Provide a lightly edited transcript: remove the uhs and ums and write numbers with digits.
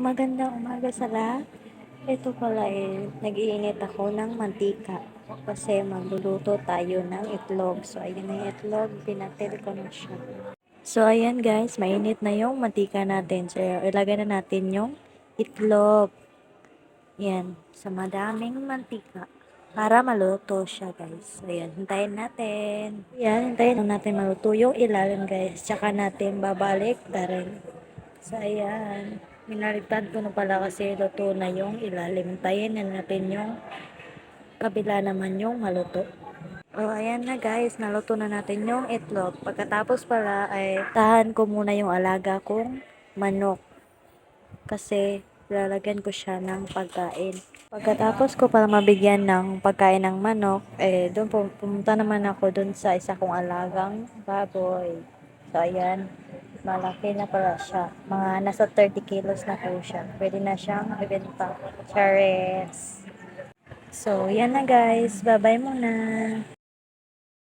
magandang umaga sa lahat. Ito pala nag-iinit ako ng mantika kasi magluluto tayo ng itlog. So, ayan na yung itlog, pinatil ko na siya. So, ayan guys, mainit na yung mantika natin. So, ilagay na natin yung itlog. Yan, sa madaming mantika para maluto siya guys. Ayan, hintayin natin. Yan, hintayin natin maluto yung ilalim guys. Tsaka natin babalik na rin. So, ayan. Minaliktad ko na pala kasi luto na yung ilalim. Hintayin na natin yung kabila naman yung maluto. O, ayan na guys. Naluto na natin yung itlog. Pagkatapos pala ay tahan ko muna yung alaga kong manok. Kasi lalagyan ko siya ng pagkain. Pagkatapos ko pala mabigyan ng pagkain ng manok, doon pumunta naman ako doon sa isa kong alagang baboy. So, ayan. Malaki na pala siya. Mga nasa 30 kilos na po siya. Pwede na siyang ibenta. Chares. So, yan na guys. Bye-bye muna.